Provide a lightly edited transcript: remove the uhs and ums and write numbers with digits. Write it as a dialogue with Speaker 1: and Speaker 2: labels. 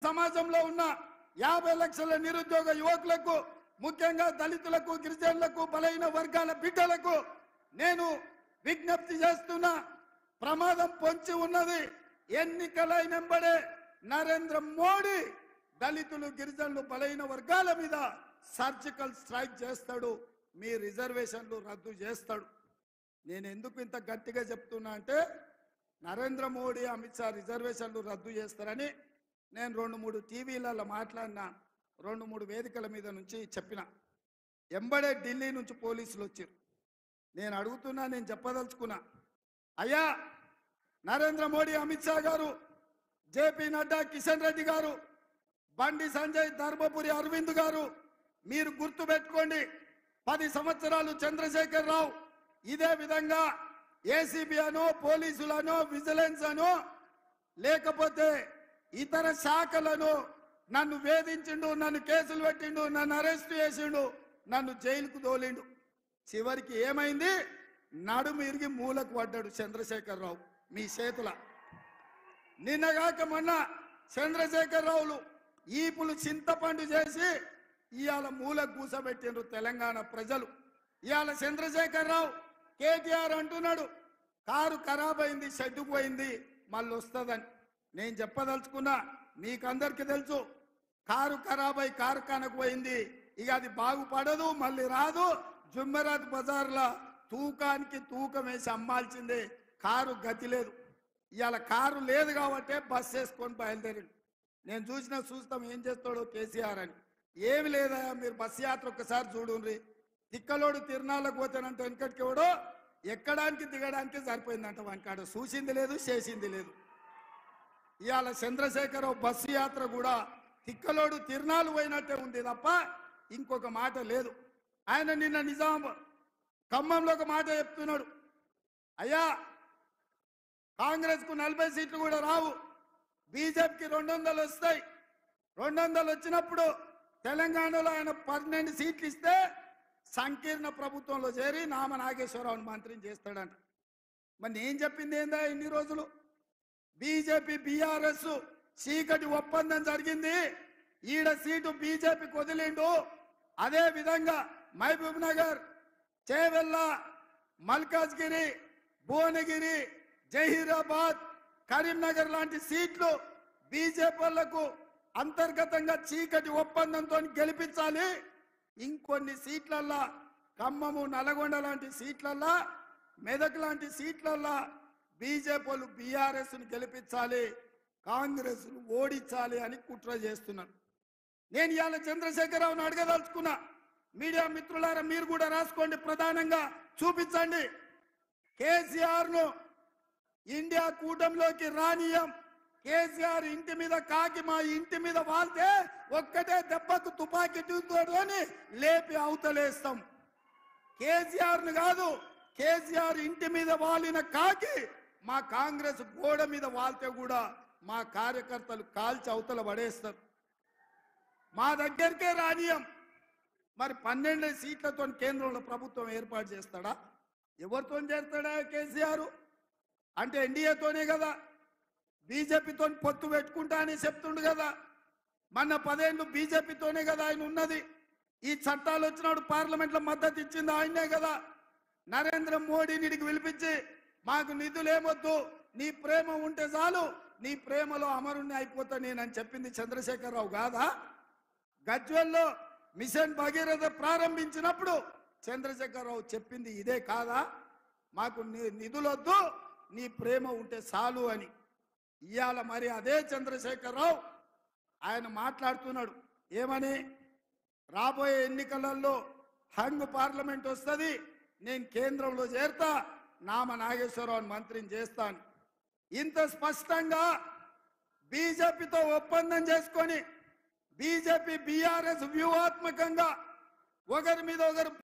Speaker 1: సమాజంలో ఉన్న 50 లక్షల నిరుద్యోగ యువకులకు, ముఖ్యంగా దళితులకు, గిరిజనులకు, బలైన వర్గాల బిడ్డలకు నేను విజ్ఞప్తి చేస్తున్నా. ప్రమాదం పొంచి ఉన్నది. ఎన్నికలైనంబడే నరేంద్ర మోడీ దళితులు, గిరిజనులు, బలైన వర్గాల మీద సర్జికల్ స్ట్రైక్ చేస్తాడు. మీ రిజర్వేషన్లు రద్దు చేస్తాడు. నేను ఎందుకు ఇంత గట్టిగా చెప్తున్నా అంటే, నరేంద్ర మోడీ, అమిత్ షా రిజర్వేషన్లు రద్దు చేస్తారని నేను 2-3 టీవీలలో మాట్లాడినా, 2-3 వేదికల మీద నుంచి చెప్పిన. ఎంబడే ఢిల్లీ నుంచి పోలీసులు వచ్చారు. నేను అడుగుతున్నా, నేను చెప్పదలుచుకున్నా, అయ్యా నరేంద్ర మోడీ, అమిత్ షా గారు, జేపీ నడ్డా, కిషన్ రెడ్డి గారు, బండి సంజయ్, ధర్మపురి అరవింద్ గారు, మీరు గుర్తుపెట్టుకోండి, 10 సంవత్సరాలు చంద్రశేఖర్ రావు ఇదే విధంగా ఏసీబీ అనో, పోలీసులనో, విజిలెన్స్ అనో, లేకపోతే ఇతర శాఖలను నన్ను వేధించిండు, నన్ను కేసులు పెట్టిండు, నన్ను అరెస్ట్ చేసిండు, నన్ను జైలుకు తోలిండు. చివరికి ఏమైంది? నడుము ఇరిగి మూలకు పడ్డాడు చంద్రశేఖర్ రావు మీ చేతుల. నిన్నగాక మొన్న చంద్రశేఖర్ రావులు ఈపులు చింతపండు చేసి ఇవాళ మూలకు కూసబెట్టిండ్రు తెలంగాణ ప్రజలు. ఇవాళ చంద్రశేఖర్ రావు కేటీఆర్ అంటున్నాడు, కారు ఖరాబ్ అయింది, షెడ్డుకు పోయింది, మళ్ళీ వస్తుందని. నేను చెప్పదలుచుకున్నా, మీకందరికీ తెలుసు, కారు ఖరాబ్ అయి కార్ఖానకు పోయింది, ఇక అది బాగుపడదు, మళ్ళీ రాదు. జుమ్మెరాత్ బజార్లో తూకానికి తూకం వేసి అమ్మాల్సిందే. కారు గతి లేదు. ఇవాళ కారు లేదు కాబట్టే బస్ వేసుకొని బయలుదేరిండు. నేను చూస్తాం ఏం చేస్తాడో కేసీఆర్ అని. ఏమి లేదా, మీరు బస్ యాత్ర ఒక్కసారి చూడుండ్రి. తిక్కలోడు తిరునాళ్ళకు పోతానంటే వెనకటికి ఎవడో ఎక్కడానికి దిగడానికి సరిపోయిందంట. వానికాడ చూసింది లేదు, చేసింది లేదు. ఇవాళ చంద్రశేఖరరావు బస్సు యాత్ర కూడా తిక్కలోడు తిరునాళ్ళు పోయినట్టే ఉంది తప్ప ఇంకొక మాట లేదు. ఆయన నిన్న నిజాం ఖమ్మంలో ఒక మాట చెప్తున్నాడు, అయ్యా కాంగ్రెస్కు 40 సీట్లు కూడా రావు, బీజేపీకి 200 వస్తాయి. 200 వచ్చినప్పుడు తెలంగాణలో ఆయన 12 సీట్లు ఇస్తే సంకీర్ణ ప్రభుత్వంలో చేరి నామ నాగేశ్వరరావుని మంత్రిని చేస్తాడంట. మరి నేను చెప్పింది ఏందా ఇన్ని రోజులు? బీజేపీ బీఆర్ఎస్ చీకటి ఒప్పందం జరిగింది. ఈడ సీటు బీజేపీకి వదిలిండు. అదే విధంగా మహబూబ్ నగర్, చేవెళ్ళ, మల్కాజ్గిరి, భువనగిరి, జహీరాబాద్, కరీంనగర్ లాంటి సీట్లు బీజేపీ వాళ్లకు అంతర్గతంగా చీకటి ఒప్పందంతో గెలిపించాలి. ఇంకొన్ని సీట్లల్లా ఖమ్మము, నల్గొండ లాంటి సీట్లల్లా, మెదక్ లాంటి సీట్లల్లా బీజేపీ వాళ్ళు బీఆర్ఎస్ను గెలిపించాలి, కాంగ్రెస్ ఓడించాలి అని కుట్ర చేస్తున్నారు. నేను ఇవాళ చంద్రశేఖరరావును అడగదలుచుకున్నా, మీడియా మిత్రులారా మీరు కూడా రాసుకోండి, ప్రధానంగా చూపించండి. కేసీఆర్ను ఇండియా కూటమిలోకి రానియం. కేసీఆర్ ఇంటి మీద కాకి మా ఇంటి మీద వాళ్తే ఒక్కటే దెబ్బకు తుపాకీ తోని లేపి అవతలేస్తాం. కేసీఆర్ను కాదు, కేసీఆర్ ఇంటి మీద వాలిన కాకి మా కాంగ్రెస్ గోడ మీద వాళ్తే కూడా మా కార్యకర్తలు కాల్చి అవతల పడేస్తారు. మా దగ్గరికే రానియం. మరి 12 సీట్లతో కేంద్రంలో ప్రభుత్వం ఏర్పాటు చేస్తాడా? ఎవరితో చేస్తాడా కేసీఆర్? అంటే ఎన్డీఏతోనే కదా, బీజేపీతో పొత్తు పెట్టుకుంటా అని చెప్తుండు కదా. మొన్న 10 ఏళ్ళు బీజేపీతోనే కదా ఆయన ఉన్నది. ఈ చట్టాలు వచ్చినప్పుడు పార్లమెంట్లో మద్దతు ఇచ్చింది ఆయనే కదా. నరేంద్ర మోడీని పిలిపించి మాకు నిధులేమొద్దు, నీ ప్రేమ ఉంటే చాలు, నీ ప్రేమలో అమరుణ్ణి అయిపోతా నేనని చెప్పింది చంద్రశేఖరరావు కాదా? గజ్వెల్లో మిషన్ భగీరథ ప్రారంభించినప్పుడు చంద్రశేఖరరావు చెప్పింది ఇదే కాదా? మాకు నిధులొద్దు, నీ ప్రేమ ఉంటే చాలు అని. ఇవాళ మరి అదే చంద్రశేఖరరావు ఆయన మాట్లాడుతున్నాడు ఏమని? రాబోయే ఎన్నికలలో హంగ్ పార్లమెంట్ వస్తుంది, నేను కేంద్రంలో చేరతా, నామ నాగేశ్వరరావుని మంత్రిని చేస్తాను. ఇంత స్పష్టంగా బీజేపీతో ఒప్పందం చేసుకొని బీజేపీ బీఆర్ఎస్ వ్యూహాత్మకంగా ఒకరి మీద ఒకరు